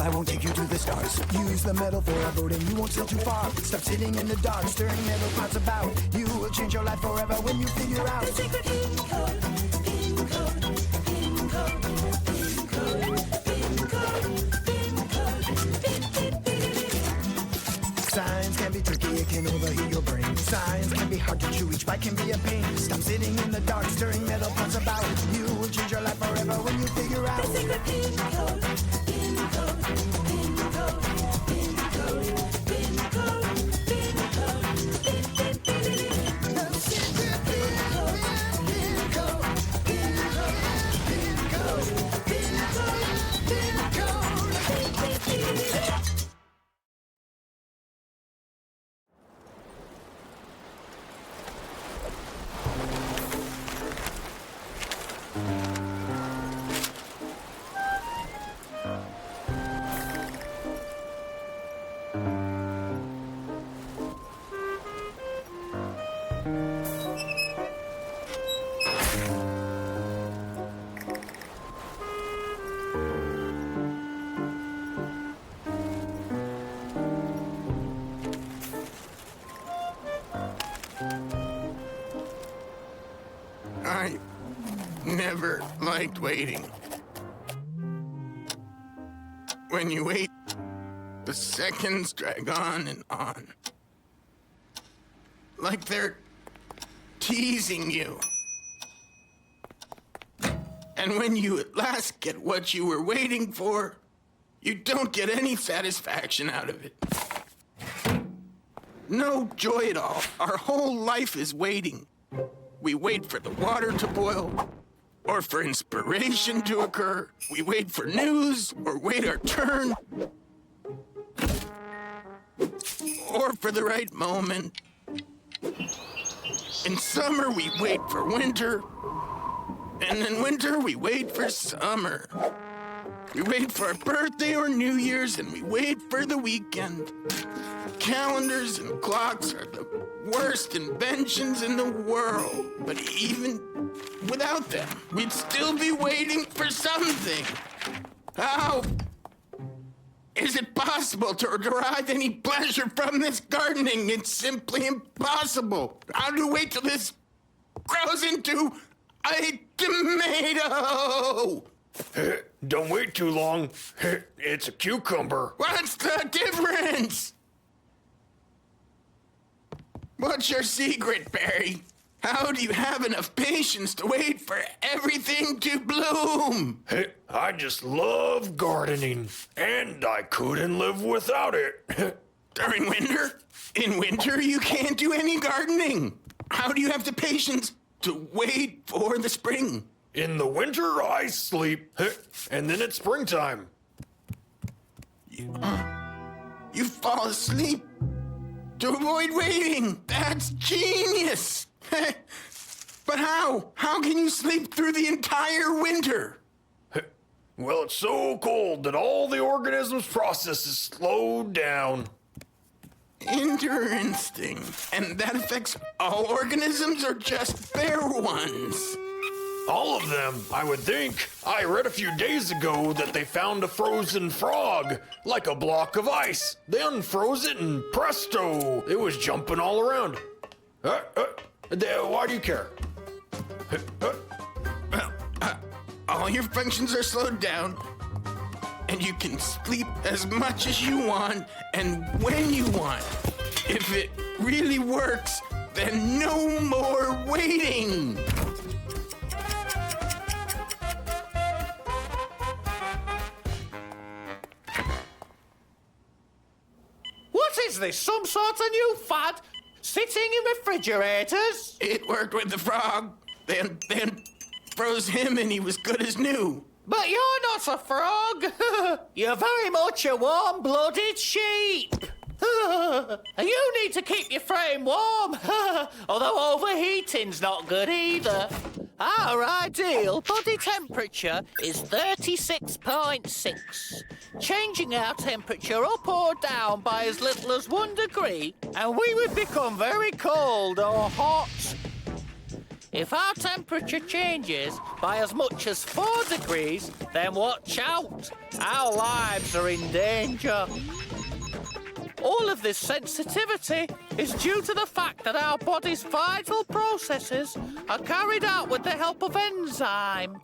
butterfly won't take you to the stars. Use the metal for a boat and you won't sail too far. Stop sitting in the dark, stirring metal pots about. You will change your life forever when you figure out the secret PinCode. PinCode. PinCode. Science can be tricky, it can overheat your brain. Science can be hard to chew, each bite can be a pain. Stop sitting in the dark, stirring metal pots about. You will change your life forever when you figure out the secret PinCode. PinCode. PinCode. PinCode. PinCode. PinCode. The secret PinCode. PinCode. PinCode. PinCode. PinCode. I never liked waiting. When you wait, the seconds drag on and on. Like they're teasing you. And when you at last get what you were waiting for, you don't get any satisfaction out of it. No joy at all. Our whole life is waiting. We wait for the water to boil, or for inspiration to occur. We wait for news, or wait our turn, or for the right moment. In summer, we wait for winter, and in winter, we wait for summer. We wait for our birthday or New Year's, and we wait for the weekend. Calendars and clocks are the worst inventions in the world. But even without them, we'd still be waiting for something. How is it possible to derive any pleasure from this gardening? It's simply impossible. How do you wait till this grows into a tomato? Don't wait too long. It's a cucumber. What's the difference? What's your secret, Barry? How do you have enough patience to wait for everything to bloom? I just love gardening, and I couldn't live without it. During winter? In winter, you can't do any gardening. How do you have the patience to wait for the spring? In the winter, I sleep, and then it's springtime. You fall asleep to avoid waiting. That's genius. But how? How can you sleep through the entire winter? Well, it's so cold that all the organism's processes slow down. Interesting. And that affects all organisms or just fair ones? All of them, I would think. I read a few days ago that they found a frozen frog, like a block of ice. They unfroze it and presto, it was jumping all around. Why do you care? All your functions are slowed down, and you can sleep as much as you want and when you want. If it really works, then no more waiting. What is this, some sort of new fad? Sitting in refrigerators? It worked with the frog, then froze him and he was good as new. But you're not a frog. You're very much a warm-blooded sheep. You need to keep your frame warm. Although overheating's not good either. Our ideal body temperature is 36.6. Changing our temperature up or down by as little as 1 degree, and we would become very cold or hot. If our temperature changes by as much as 4 degrees, then watch out. Our lives are in danger. All of this sensitivity is due to the fact that our body's vital processes are carried out with the help of enzyme.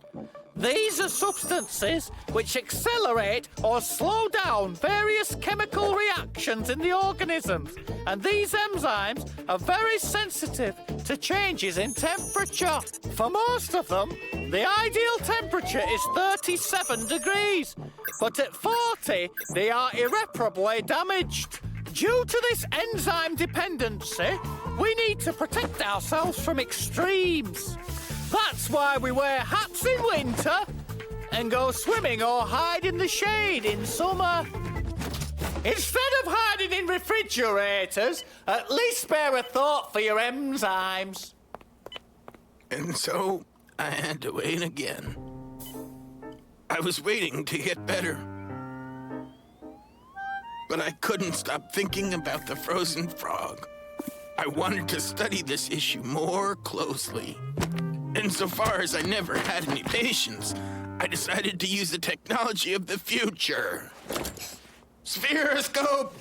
These are substances which accelerate or slow down various chemical reactions in the organism, and these enzymes are very sensitive to changes in temperature. For most of them, the ideal temperature is 37 degrees, but at 40, they are irreparably damaged. Due to this enzyme dependency, we need to protect ourselves from extremes. That's why we wear hats in winter and go swimming or hide in the shade in summer. Instead of hiding in refrigerators, at least spare a thought for your enzymes. And so I had to wait again. I was waiting to get better. But I couldn't stop thinking about the frozen frog. I wanted to study this issue more closely. Insofar as I never had any patience, I decided to use the technology of the future. Spheroscope!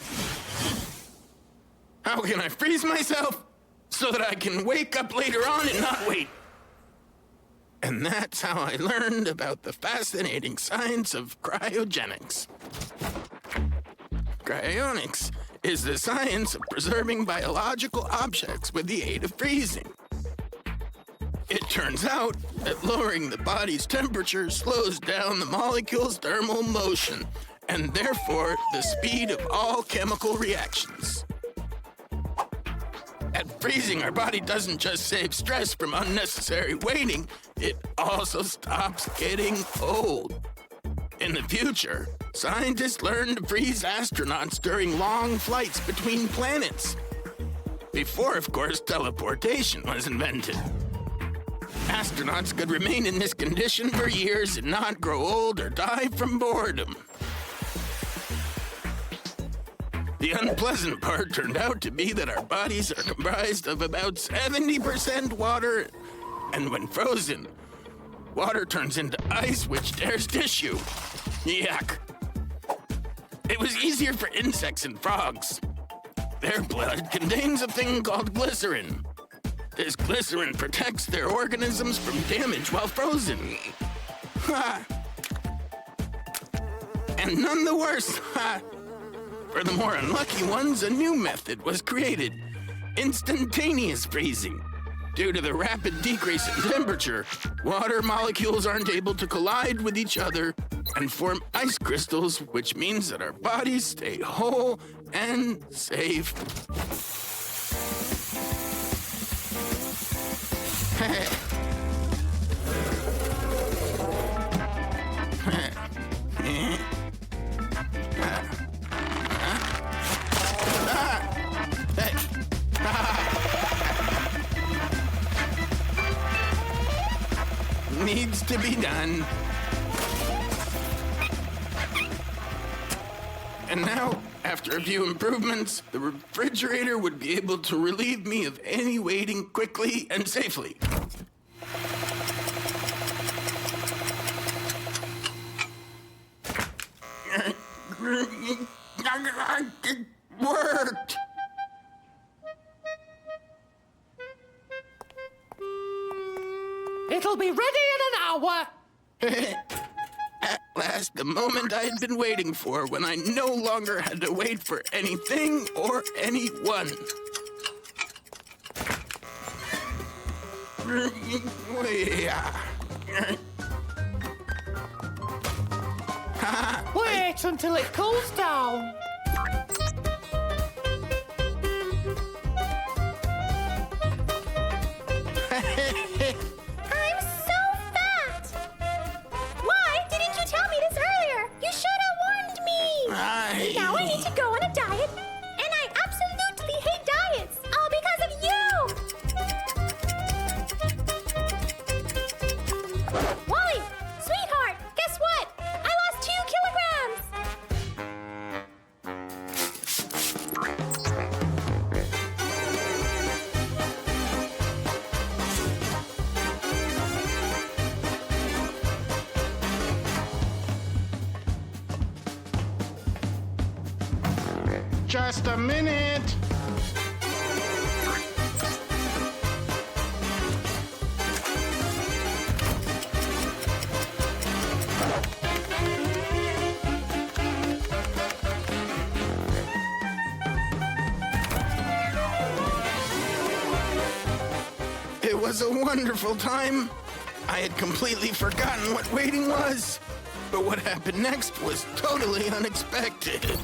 How can I freeze myself so that I can wake up later on and not wait? And that's how I learned about the fascinating science of cryogenics. Cryonics is the science of preserving biological objects with the aid of freezing. It turns out that lowering the body's temperature slows down the molecule's thermal motion, and therefore the speed of all chemical reactions. At freezing, our body doesn't just save stress from unnecessary waiting, it also stops getting old. In the future, scientists learn to freeze astronauts during long flights between planets. Before, of course, teleportation was invented. Astronauts could remain in this condition for years and not grow old or die from boredom. The unpleasant part turned out to be that our bodies are comprised of about 70% water, and when frozen, water turns into ice, which tears tissue. Yuck. It was easier for insects and frogs. Their blood contains a thing called glycerin. This glycerin protects their organisms from damage while frozen. Ha! And none the worse. Ha! For the more unlucky ones, a new method was created: instantaneous freezing. Due to the rapid decrease in temperature, water molecules aren't able to collide with each other and form ice crystals, which means that our bodies stay whole and safe. Needs to be done. And now, after a few improvements, the refrigerator would be able to relieve me of any waiting quickly and safely. It worked! It'll be ready in an hour. At last, the moment I had been waiting for, when I no longer had to wait for anything or anyone. Wait until it cools down. I'm so fat! Why didn't you tell me this earlier? You should have warned me! Now I need to go on a diet, and I absolutely hate diets! All because of you! Wally! Sweetheart! Guess what? I lost 2 kilograms! Just a minute. It was a wonderful time. I had completely forgotten what waiting was. But what happened next was totally unexpected.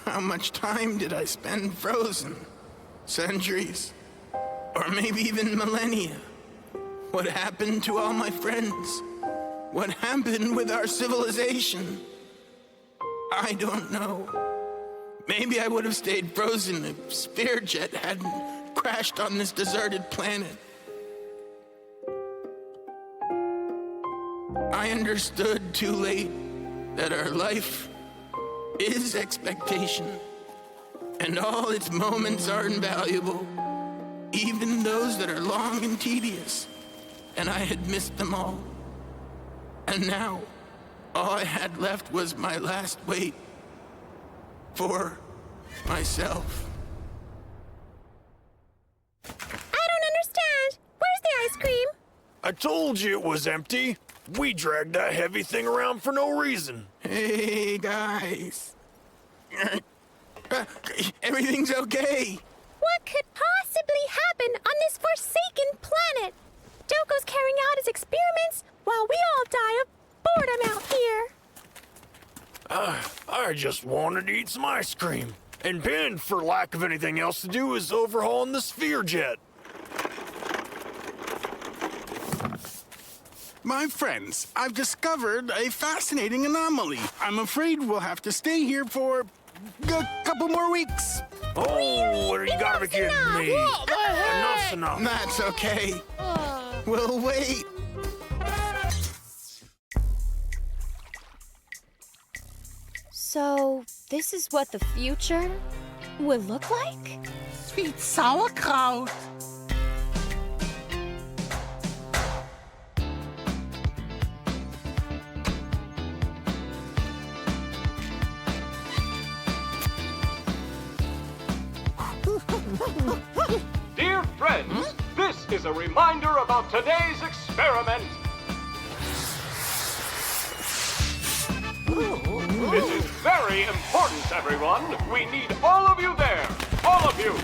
How much time did I spend frozen? Centuries? Or maybe even millennia? What happened to all my friends? What happened with our civilization? I don't know. Maybe I would have stayed frozen if Spearjet hadn't crashed on this deserted planet. I understood too late that our life is expectation, and all its moments are invaluable, even those that are long and tedious. And I had missed them all. And now, all I had left was my last wait for myself. I don't understand. Where's the ice cream? I told you it was empty. We dragged that heavy thing around for no reason. Hey, guys. Everything's okay. What could possibly happen on this forsaken planet? Doko's carrying out his experiments while we all die of boredom out here. I just wanted to eat some ice cream. And Pin, for lack of anything else to do, is overhauling the sphere jet. My friends, I've discovered a fascinating anomaly. I'm afraid we'll have to stay here for a couple more weeks. Oh, you gotta be kidding me. Enough's enough. That's okay. We'll wait. So, this is what the future will look like? Sweet sauerkraut. Dear friends, this is a reminder about today's experiment. This is very important, everyone. We need all of you there. All of you.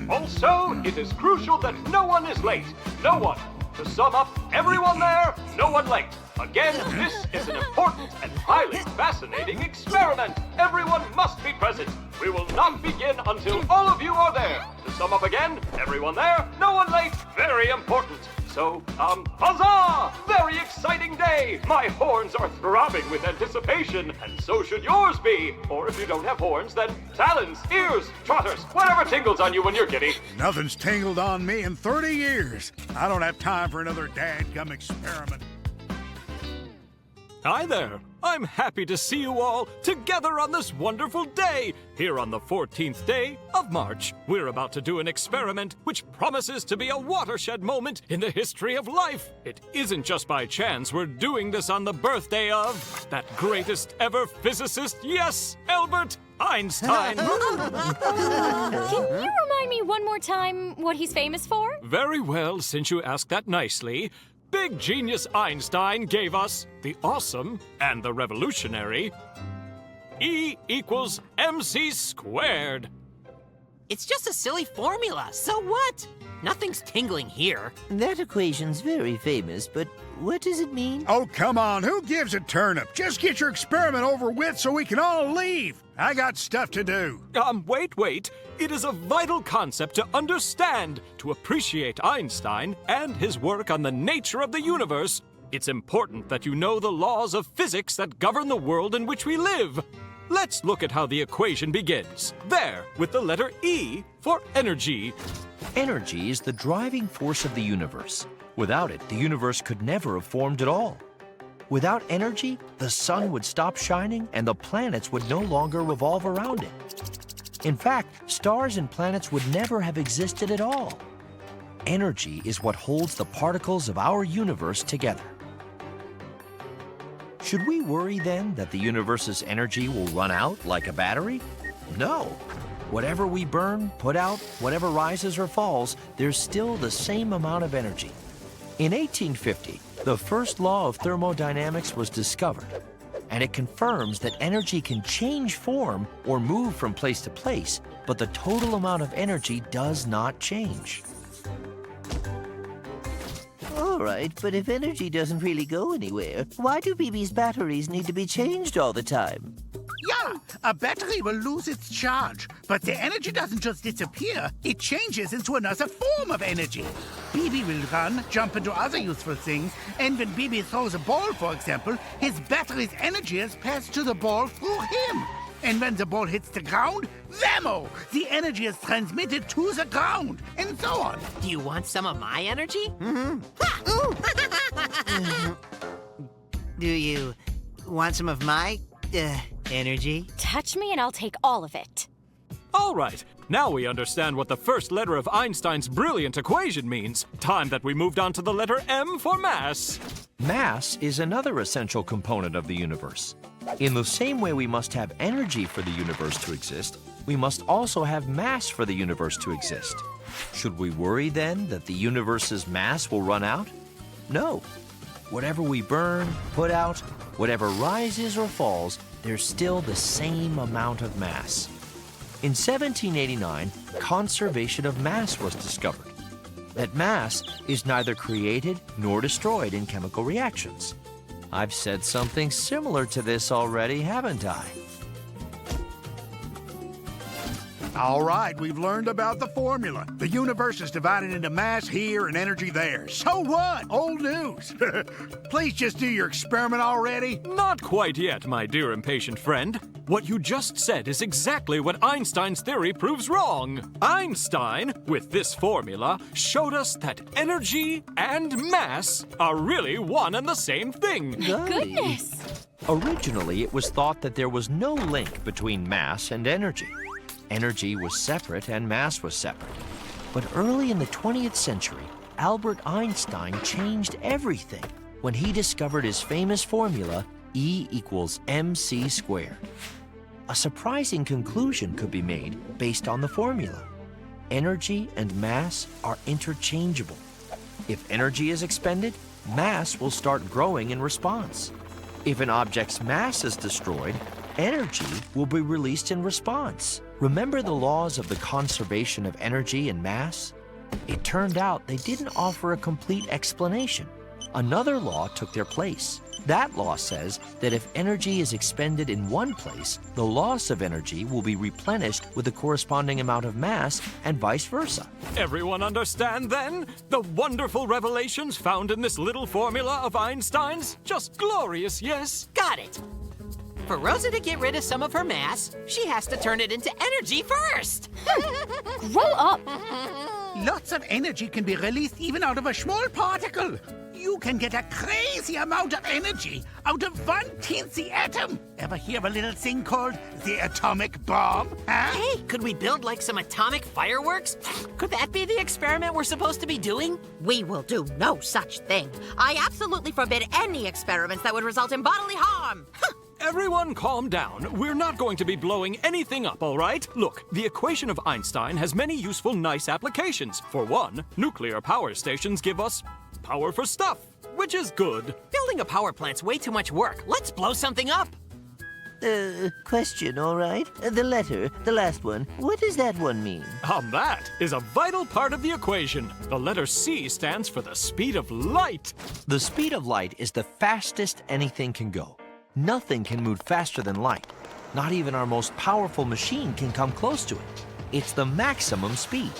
Also, it is crucial that no one is late. No one. To sum up, everyone there, no one late. Again, this is an important and highly fascinating experiment. Everyone must be present. We will not begin until all of you are there. To sum up again, everyone there, no one late. Very important. So, huzzah! Very exciting day! My horns are throbbing with anticipation, and so should yours be. Or if you don't have horns, then talons, ears, trotters, whatever tingles on you when you're giddy. Nothing's tingled on me in 30 years. I don't have time for another dadgum experiment. Hi there! I'm happy to see you all together on this wonderful day, here on the 14th day of March. We're about to do an experiment which promises to be a watershed moment in the history of life. It isn't just by chance we're doing this on the birthday of that greatest ever physicist, yes, Albert Einstein. Can you remind me one more time what he's famous for? Very well, since you asked that nicely. Big genius Einstein gave us the awesome and the revolutionary E equals MC squared. It's just a silly formula, so what? Nothing's tingling here. That equation's very famous, but what does it mean? Oh, come on. Who gives a turnip? Just get your experiment over with so we can all leave. I got stuff to do. Wait. It is a vital concept to understand, to appreciate Einstein and his work on the nature of the universe. It's important that you know the laws of physics that govern the world in which we live. Let's look at how the equation begins. There, with the letter E for energy. Energy is the driving force of the universe. Without it, the universe could never have formed at all. Without energy, the sun would stop shining and the planets would no longer revolve around it. In fact, stars and planets would never have existed at all. Energy is what holds the particles of our universe together. Should we worry then that the universe's energy will run out like a battery? No. Whatever we burn, put out, whatever rises or falls, there's still the same amount of energy. In 1850, the first law of thermodynamics was discovered, and it confirms that energy can change form or move from place to place, but the total amount of energy does not change. All right, but if energy doesn't really go anywhere, why do BB's batteries need to be changed all the time? Yeah, a battery will lose its charge, but the energy doesn't just disappear, it changes into another form of energy. BB will run, jump into other useful things, and when BB throws a ball, for example, his battery's energy is passed to the ball through him. And when the ball hits the ground, whammo! The energy is transmitted to the ground, and so on. Do you want some of my energy? Do you want some of my energy? Touch me and I'll take all of it. All right, now we understand what the first letter of Einstein's brilliant equation means. Time that we moved on to the letter M for mass. Mass is another essential component of the universe. In the same way we must have energy for the universe to exist, we must also have mass for the universe to exist. Should we worry then that the universe's mass will run out? No. Whatever we burn, put out, whatever rises or falls, there's still the same amount of mass. In 1789, conservation of mass was discovered. That mass is neither created nor destroyed in chemical reactions. I've said something similar to this already, haven't I? All right, we've learned about the formula. The universe is divided into mass here and energy there. So what? Old news. Please just do your experiment already. Not quite yet, my dear impatient friend. What you just said is exactly what Einstein's theory proves wrong. Einstein, with this formula, showed us that energy and mass are really one and the same thing. Goodness! Originally, it was thought that there was no link between mass and energy. Energy was separate and mass was separate. But early in the 20th century, Albert Einstein changed everything when he discovered his famous formula, E equals mc squared. A surprising conclusion could be made based on the formula. Energy and mass are interchangeable. If energy is expended, mass will start growing in response. If an object's mass is destroyed, energy will be released in response. Remember the laws of the conservation of energy and mass? It turned out they didn't offer a complete explanation. Another law took their place. That law says that if energy is expended in one place, the loss of energy will be replenished with the corresponding amount of mass and vice versa. Everyone understand then? The wonderful revelations found in this little formula of Einstein's? Just glorious, yes? Got it. For Rosa to get rid of some of her mass, she has to turn it into energy first. Grow up! Lots of energy can be released even out of a small particle. You can get a crazy amount of energy out of one teensy atom. Ever hear of a little thing called the atomic bomb, huh? Hey, could we build like some atomic fireworks? Could that be the experiment we're supposed to be doing? We will do no such thing. I absolutely forbid any experiments that would result in bodily harm. Everyone calm down. We're not going to be blowing anything up, all right? Look, the equation of Einstein has many useful, nice applications. For one, nuclear power stations give us power for stuff, which is good. Building a power plant's way too much work. Let's blow something up. Question, all right? The letter, the last one, what does that one mean? That is a vital part of the equation. The letter C stands for the speed of light. The speed of light is the fastest anything can go. Nothing can move faster than light. Not even our most powerful machine can come close to it. It's the maximum speed.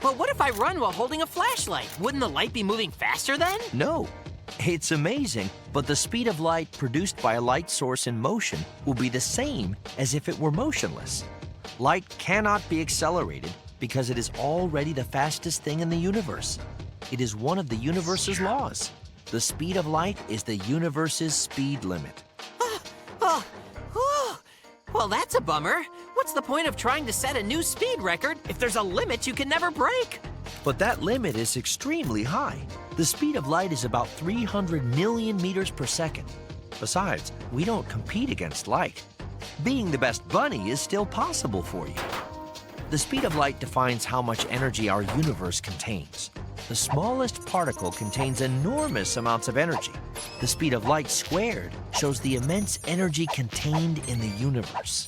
But what if I run while holding a flashlight? Wouldn't the light be moving faster then? No. It's amazing, but the speed of light produced by a light source in motion will be the same as if it were motionless. Light cannot be accelerated, because it is already the fastest thing in the universe. It is one of the universe's laws. The speed of light is the universe's speed limit. Well, that's a bummer. What's the point of trying to set a new speed record if there's a limit you can never break? But that limit is extremely high. The speed of light is about 300 million meters per second. Besides, we don't compete against light. Being the best bunny is still possible for you. The speed of light defines how much energy our universe contains. The smallest particle contains enormous amounts of energy. The speed of light squared shows the immense energy contained in the universe.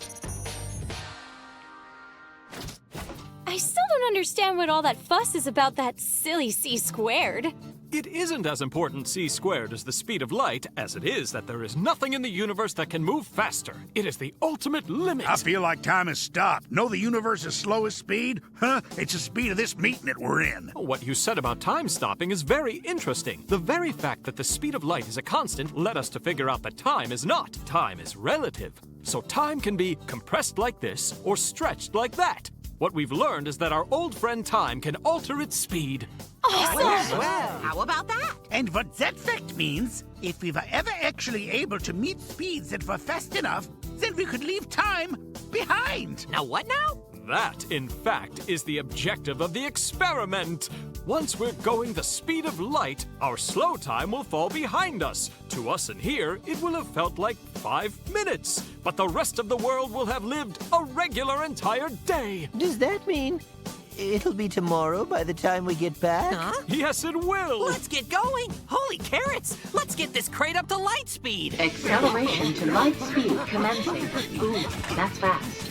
I still don't understand what all that fuss is about that silly c squared. It isn't as important c squared as the speed of light as it is that there is nothing in the universe that can move faster. It is the ultimate limit. I feel like time has stopped. Know the universe's slowest speed? Huh? It's the speed of this meeting that we're in. What you said about time stopping is very interesting. The very fact that the speed of light is a constant led us to figure out that time is not. Time is relative. So time can be compressed like this or stretched like that. What we've learned is that our old friend time can alter its speed. Awesome! Well, how about that? And what that fact means, if we were ever actually able to meet speeds that were fast enough, then we could leave time behind. Now what now? That, in fact, is the objective of the experiment. Once we're going the speed of light, our slow time will fall behind us. To us in here, it will have felt like 5 minutes. But the rest of the world will have lived a regular entire day. Does that mean it'll be tomorrow by the time we get back? Huh? Yes, it will. Let's get going. Holy carrots. Let's get this crate up to light speed. Acceleration to light speed commencing. Ooh, that's fast.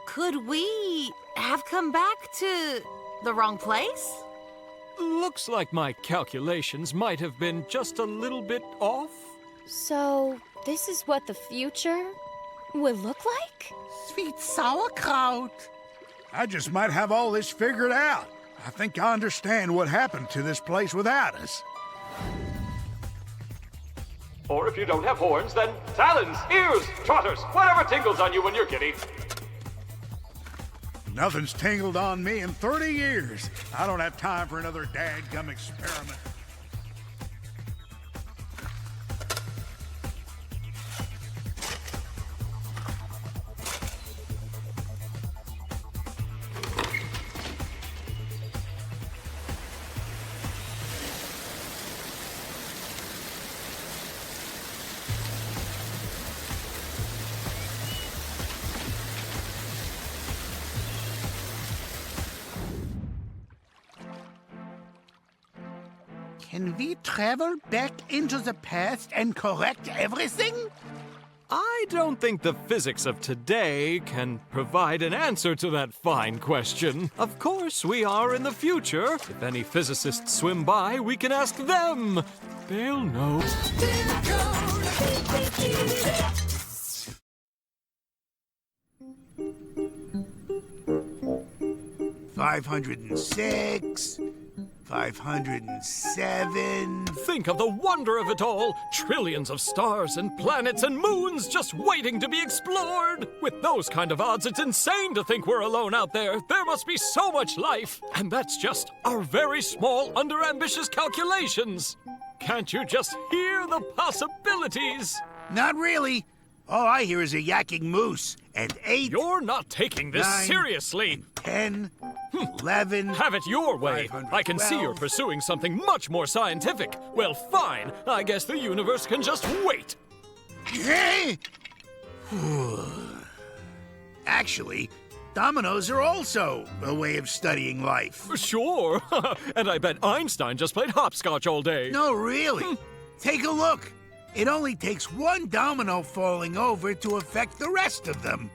Could we have come back to the wrong place? Looks like my calculations might have been just a little bit off. So, this is what the future will look like? Sweet sauerkraut. I just might have all this figured out. I think I understand what happened to this place without us. Or if you don't have horns, then talons, ears, trotters, whatever tingles on you when you're giddy. Nothing's tingled on me in 30 years. I don't have time for another dadgum experiment. Can we travel back into the past and correct everything? I don't think the physics of today can provide an answer to that fine question. Of course, we are in the future. If any physicists swim by, we can ask them. They'll know. 506, 507. Think of the wonder of it all. Trillions of stars and planets and moons just waiting to be explored. With those kind of odds, it's insane to think we're alone out there. There must be so much life. And that's just our very small, under-ambitious calculations. Can't you just hear the possibilities? Not really. All I hear is a yakking moose. And 8. You're not taking this 9, seriously. 10, 11. Have it your way. I can see you're 512. pursuing something much more scientific. Well, fine. I guess the universe can just wait. Actually, dominoes are also a way of studying life. Sure. And I bet Einstein just played hopscotch all day. No, really. Take a look. It only takes one domino falling over to affect the rest of them.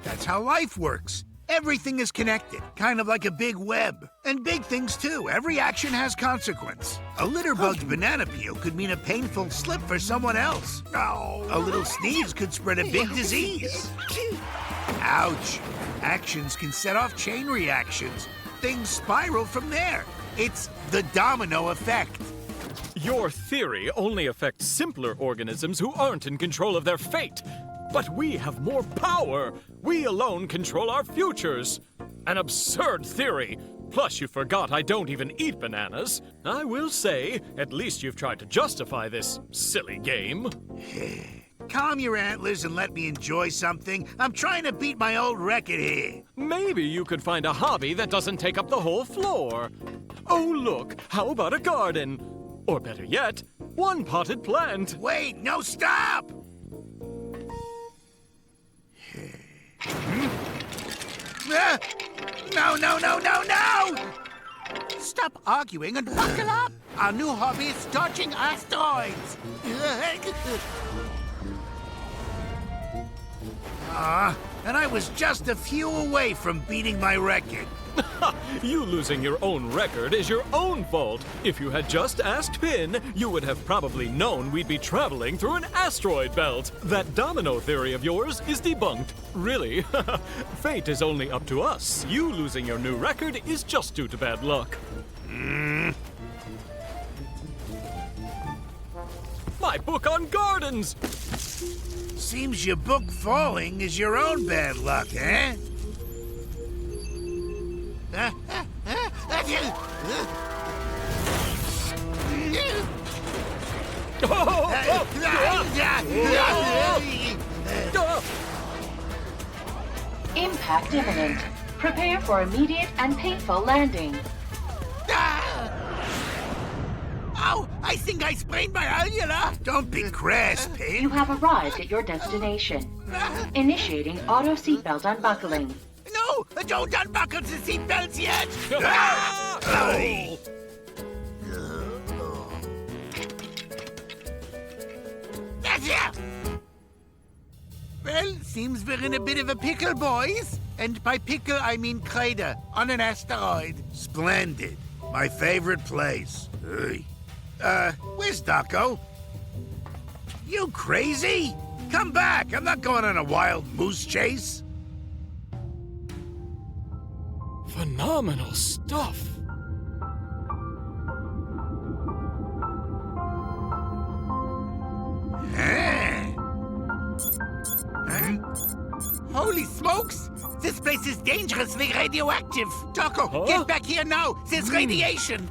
That's how life works. Everything is connected, kind of like a big web. And big things, too. Every action has consequence. A litterbug's banana peel could mean a painful slip for someone else. A little sneeze could spread a big disease. Ouch. Actions can set off chain reactions. Things spiral from there. It's the domino effect. Your theory only affects simpler organisms who aren't in control of their fate. But we have more power. We alone control our futures. An absurd theory. Plus, you forgot I don't even eat bananas. I will say, at least you've tried to justify this silly game. Calm your antlers and let me enjoy something. I'm trying to beat my old record here. Maybe you could find a hobby that doesn't take up the whole floor. Oh, look, how about a garden? Or better yet, one potted plant. Wait, no, stop! No! Stop arguing and buckle up! Our new hobby is dodging asteroids! And I was just a few away from beating my record. You losing your own record is your own fault. If you had just asked Pin, you would have probably known we'd be traveling through an asteroid belt. That domino theory of yours is debunked. Really. Fate is only up to us. You losing your new record is just due to bad luck. My book on gardens! Seems your book falling is your own bad luck, eh? Impact imminent. Prepare for immediate and painful landing. Ow! I think I sprained my ulnar! Don't be crass, Pin. You have arrived at your destination. Initiating auto seatbelt unbuckling. No! Don't unbuckle the seatbelts yet! Well, seems we're in a bit of a pickle, boys. And by pickle, I mean crater on an asteroid. Splendid. My favorite place. Where's Daco? You crazy? Come back. I'm not going on a wild moose chase. Phenomenal stuff. Holy smokes! This place is dangerously radioactive. Daco, get back here now. There's radiation.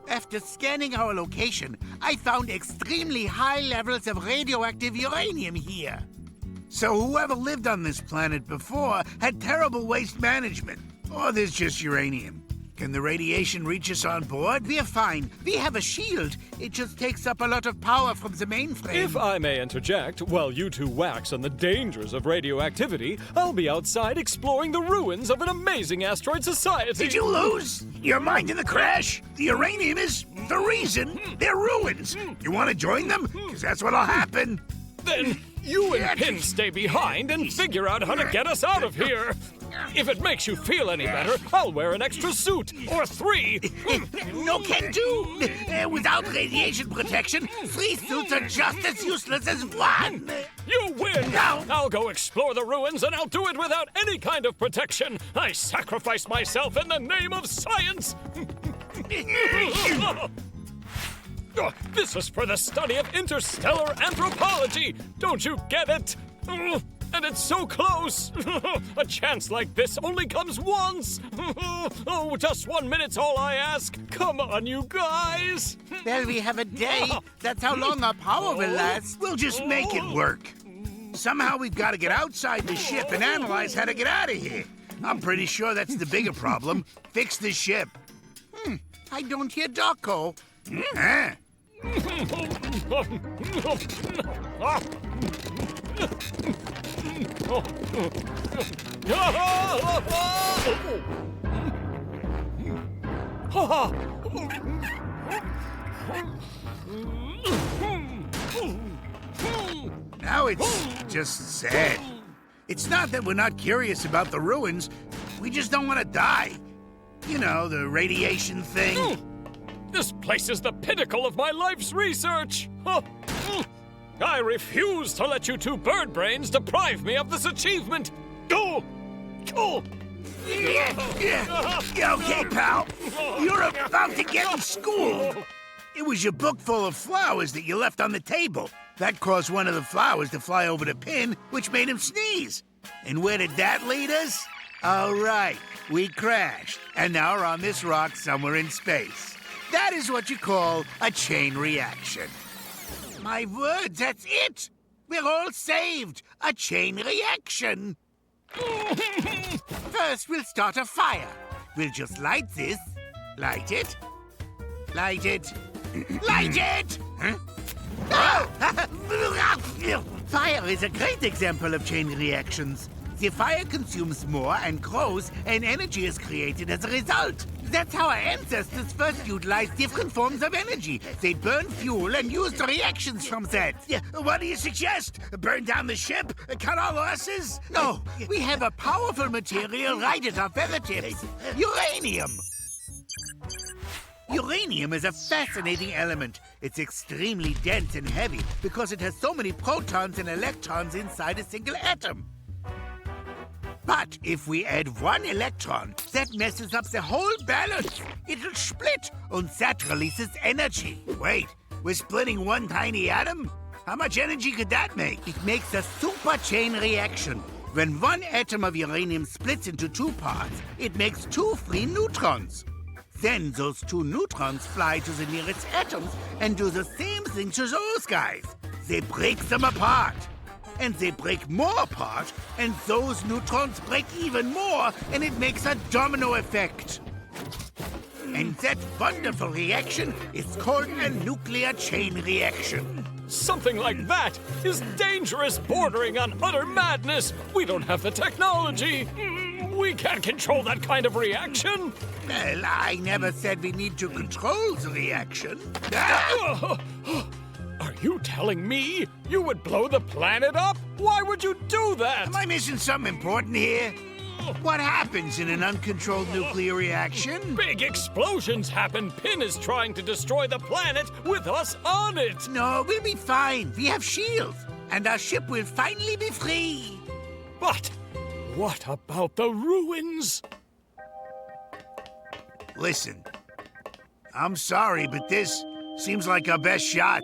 After scanning our location, I found extremely high levels of radioactive uranium here. So whoever lived on this planet before had terrible waste management. Or there's just uranium. Can the radiation reach us on board? We're fine. We have a shield. It just takes up a lot of power from the mainframe. If I may interject, while you two wax on the dangers of radioactivity, I'll be outside exploring the ruins of an amazing asteroid society. Did you lose your mind in the crash? The uranium is the reason they're ruins. You want to join them? Because that's what'll happen. Then you and Pin stay behind and figure out how to get us out of here. If it makes you feel any better, I'll wear an extra suit, or 3. No can do. Without radiation protection, 3 suits are just as useless as 1. You win! No. I'll go explore the ruins, and I'll do it without any kind of protection. I sacrifice myself in the name of science. This is for the study of interstellar anthropology. Don't you get it? And it's so close! A chance like this only comes once! Oh, just 1 minute's all I ask! Come on, you guys! Well, we have a day. That's how long our power will last. We'll just make it work. Somehow we've got to get outside the ship and analyze how to get out of here. I'm pretty sure that's the bigger problem. Fix the ship. I don't hear Doco. Now it's just sad. It's not that we're not curious about the ruins. We just don't want to die. You know, the radiation thing. This place is the pinnacle of my life's research! I refuse to let you two bird brains deprive me of this achievement! Go! Okay, pal. You're about to get in school. It was your book full of flowers that you left on the table. That caused one of the flowers to fly over to Pin, which made him sneeze. And where did that lead us? All right, we crashed, and now we're on this rock somewhere in space. That is what you call a chain reaction. My word, that's it! We're all saved! A chain reaction! First, we'll start a fire. We'll just light this. Light it. Light it. Light it! Huh? Fire is a great example of chain reactions. The fire consumes more and grows, and energy is created as a result. That's how our ancestors first utilized different forms of energy. They burned fuel and used the reactions from that. What do you suggest? Burn down the ship? Cut our losses? No, we have a powerful material right at our feather tips. Uranium. Uranium is a fascinating element. It's extremely dense and heavy because it has so many protons and electrons inside a single atom. But if we add one electron, that messes up the whole balance. It'll split, and that releases energy. Wait, we're splitting one tiny atom? How much energy could that make? It makes a super chain reaction. When one atom of uranium splits into two parts, it makes two free neutrons. Then those two neutrons fly to the nearest atoms and do the same thing to those guys. They break them apart. And they break more apart, and those neutrons break even more, and it makes a domino effect. And that wonderful reaction is called a nuclear chain reaction. Something like that is dangerous, bordering on utter madness. We don't have the technology. We can't control that kind of reaction. Well, I never said we need to control the reaction. Are you telling me you would blow the planet up? Why would you do that? Am I missing something important here? What happens in an uncontrolled nuclear reaction? Big explosions happen. Pin is trying to destroy the planet with us on it. No, we'll be fine. We have shields. And our ship will finally be free. But what about the ruins? Listen, I'm sorry, but this seems like our best shot.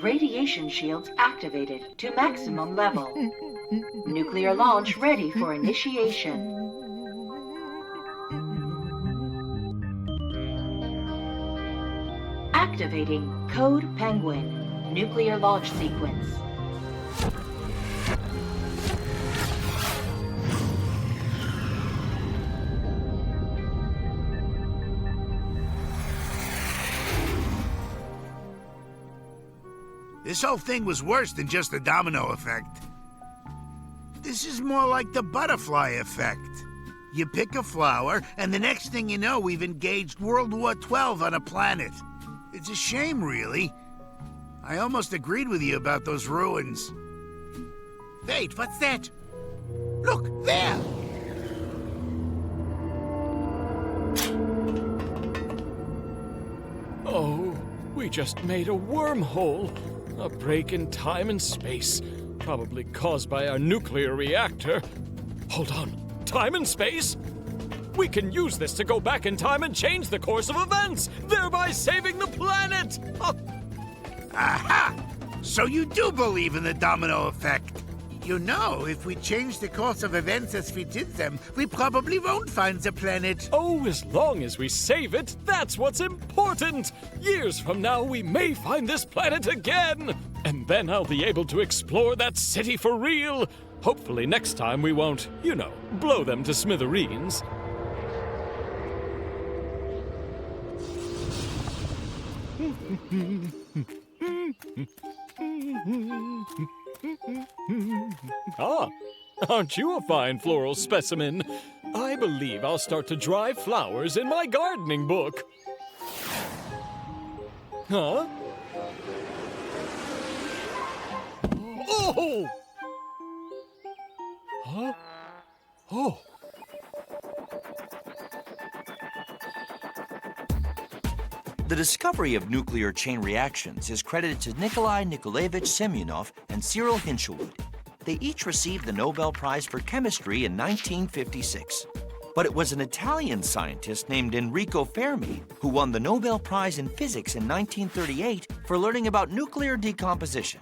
Radiation shields activated to maximum level. Nuclear launch ready for initiation. Activating Code Penguin. Nuclear launch sequence. This whole thing was worse than just the domino effect. This is more like the butterfly effect. You pick a flower, and the next thing you know, we've engaged World War XII on a planet. It's a shame, really. I almost agreed with you about those ruins. Wait, what's that? Look, there! Oh, we just made a wormhole. A break in time and space, probably caused by our nuclear reactor. Hold on, time and space? We can use this to go back in time and change the course of events, thereby saving the planet! Aha! So you do believe in the domino effect? You know, if we change the course of events as we did them, we probably won't find the planet. Oh, as long as we save it, that's what's important! Years from now, we may find this planet again! And then I'll be able to explore that city for real! Hopefully next time we won't, you know, blow them to smithereens. Ah, aren't you a fine floral specimen? I believe I'll start to dry flowers in my gardening book. Huh? Oh! Huh? Oh. The discovery of nuclear chain reactions is credited to Nikolai Nikolaevich Semyonov and Cyril Hinshelwood. They each received the Nobel Prize for Chemistry in 1956. But it was an Italian scientist named Enrico Fermi who won the Nobel Prize in Physics in 1938 for learning about nuclear decomposition.